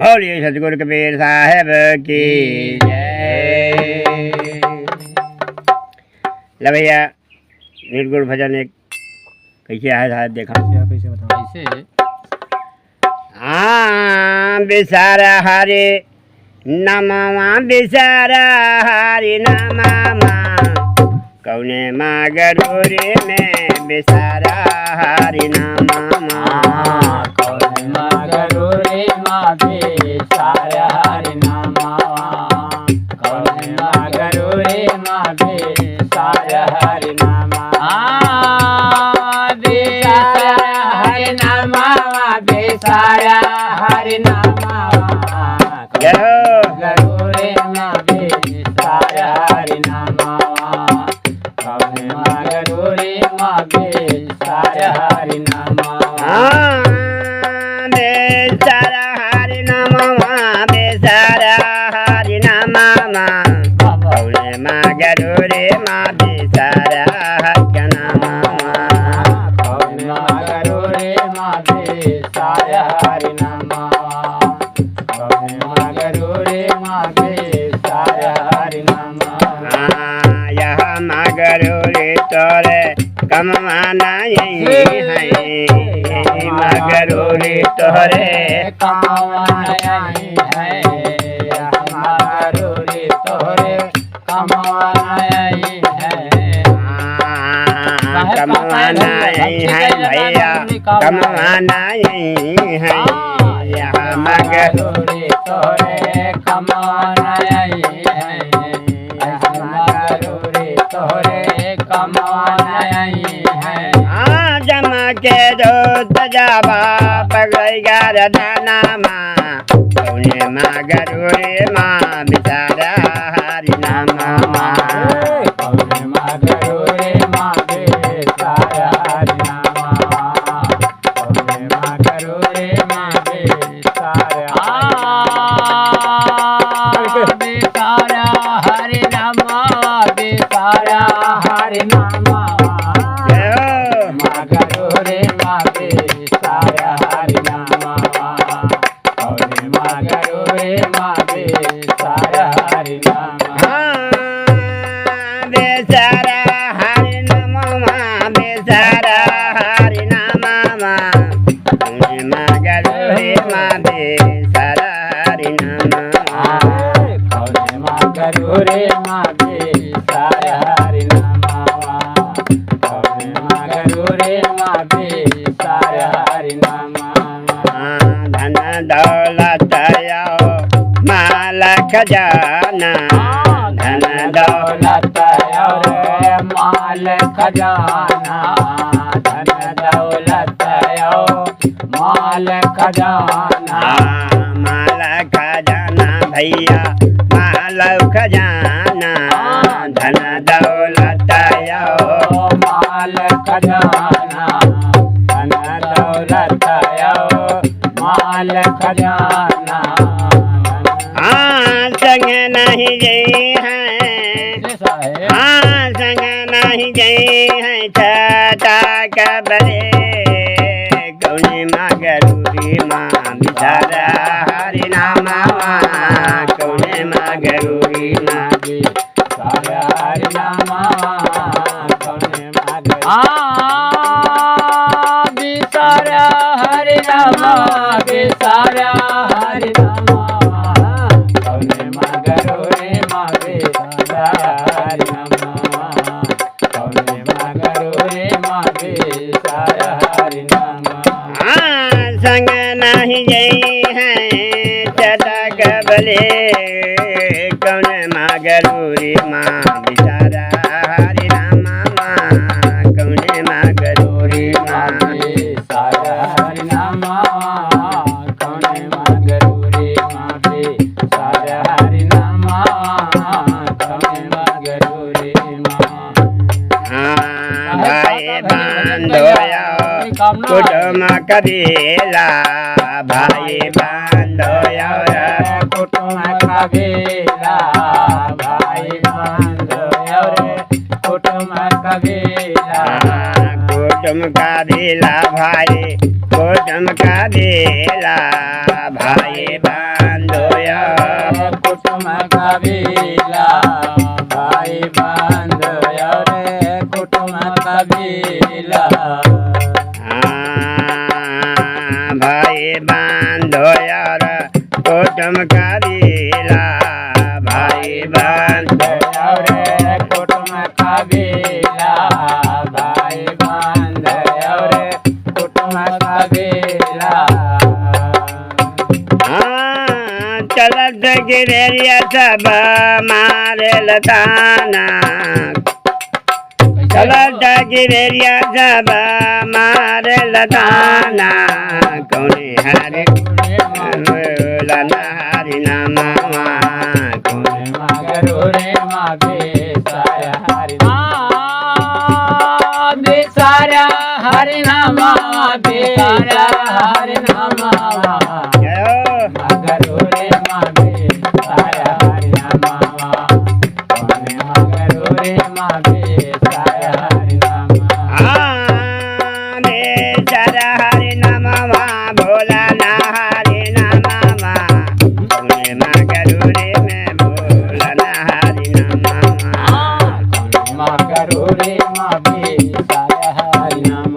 बोलिए सतगुरु कबीर साहब की जय। ले भैया निर्गुण भजन एक कैसे आया था देखा कैसे बताओ कैसे। हाँ बिसारा हरे नमवा बिसारा हरि नमवा कौने मागरूरे में बिसारा हरि नमवा कौने मागरूरे माँ बिसारा हरि नमवा कौने मागरूरे माँ बिसारा हरि नमवा बिसारा हरि नमवा बिसारा हरि नमवा गरूरे माँ बिसारा हरि नमवा कौने मागरूरे माँ बिसारा हरि नमवा बेसारा हरि नमवा बेसारा हरि नमवा कौने मागरूरे माँ बिसारा हरि नमवा कौने मागरूरे माँ बिसारा हरि नमवा कौने मागरूरे माँ बिसारा हरि नमवा यह मगरूरे तोरे कमवाना यही है मगरूरे तोरे कमवाना है मागरूरे तोरे कमवाना है कमवाना यही है भैया कमवाना यही है यह मागरूरे तोरे कमवाना है मागरूरे तोरे कमवाना है जमा के दो तजाबा पगैगा रदाना माँ कौने मगरूरे माँ बिसारा हरि नमवा कौने मागरूरे माँ बिसारा हरि नमवा कौने मागरूरे माँ बिसारा बिसारा हरि नमवा बिसारा हरि नमवा मागरूरे माँ बिसारा हरि नमवा कौने मागरूरे माँ बिसारा हरि नमवा बेसारा हरि नमवा बेसारा हरि नमवा कौने मगरूरे माँ बेसारा हरि नमवा कौने मागरूरे माँ बिसारा हरि नमवा कौने मागरूरे माँ बिसारा हरि नमवा धन दौलत आओ माल खजाना धन दौलत और माल खजाना धन दौलत और माल खजाना माल खजाना भैया माल खजाना धन दौलत आओ माल खजाना धन दौलत और माल खजाना संग नहीं जई है संग नहीं जई है छटा कबरे कौने मगरूरे माँ बिसारा हरि नमवा कौने मगरूरे माँ बिसारा हरि नमवा कौने बिसारा हरि नमवा बिसारा हरि नमवा कौने मागरूरे माँ बिसारा हरि नमवा कौने मागरूरे माँ बिसारा हरि नमवा संग नहीं जई है चटक बले कौने मगरूरे माँ बिसारा हरि नमवा कौने मगरूरे माँ बिसारा हरि नमवा कौने मागरूरे माँ बिसारा हरि नमवा कौने मागरूरे माँ भाई बांधोया कुटुम कबीला भाई बांधोया कुटुम कबीला भाई बांधोया कुटुम कबीला कुटुम कबीला भाई कुटुम कबीला भाई बांधोया कुटुंब कबीला भाई बंधु रे कुटुंब कबीला भाई बांधोया कुटुंब कबीला भाई बांधोया रे कुटुंब कबीला भाई बंधु रे कुटुंब कबीला चलत गिरेरिया सब मारे लताना चलत गिरेरिया सब मारे लताना कौने हरे लना हरि नाम कौने मगरू रे मागे सारा हरि बेसारा हरि नाम बेसारा हरि नाम मगरू रे मागे सारा हरि नाम मगरू रे मागे सारा हरि नाम बेचारा हरि नाम भोला ना हरि नाम कौने मगरू रे में भोला ना हरि नाम मगरू रे मागे सारा हरि नाम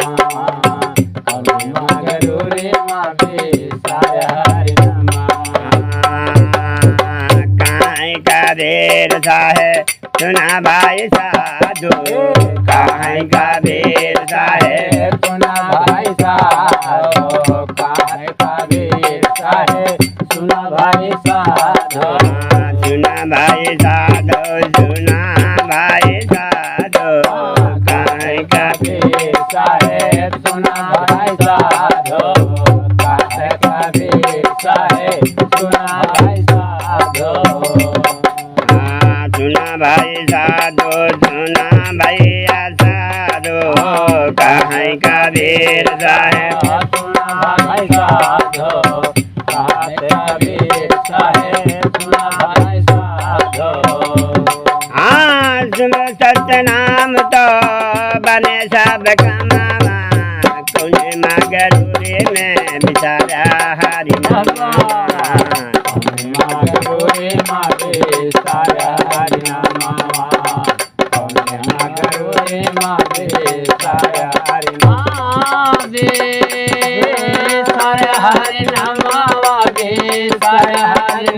मगरू रे मागे सारा हरि नाम काहे का देर साहे सुना भाई साधु काहे का देर साहे सुना भाई साधो काहे का वीर साहे सुना भाई साधो सुना भाई साधु सुना भाई साधु काहे का वीर साहे सुना भाई साधो काहे का वीर साहे सुना भाई साधो सुना भाई साधु सुना भैया साधु काहे का देर साहे सुना भाई साधो काहे का वीर साहे सुना भाई साधो सुन सत्य नाम तो बने सब कमावा कौने मगरू रे में बिचारा हरि नाम मगरू रे मागे सारा हरि नाम मगरू रे मागे सारा हरि नाम सारा हरि नाम मागे सारा हरि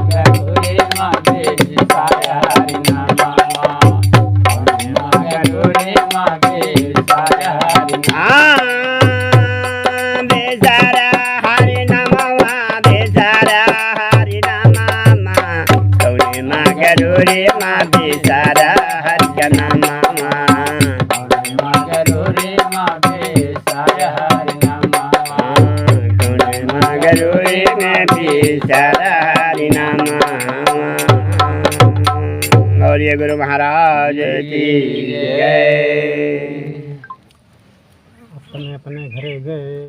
मगरू रे मागे सारा हरि नाम मगरू रे मागे सारा हरि बेचारा हरि नाम बेचारा हरि नाम कौने मगरू रे माँ बेचारा हरि नाम मगरू रे मागे सारा हरि नाम कौने मगरू रे में बेचारा हरि नाम और ये गुरु महाराज की जय। अपने अपने घरे गए।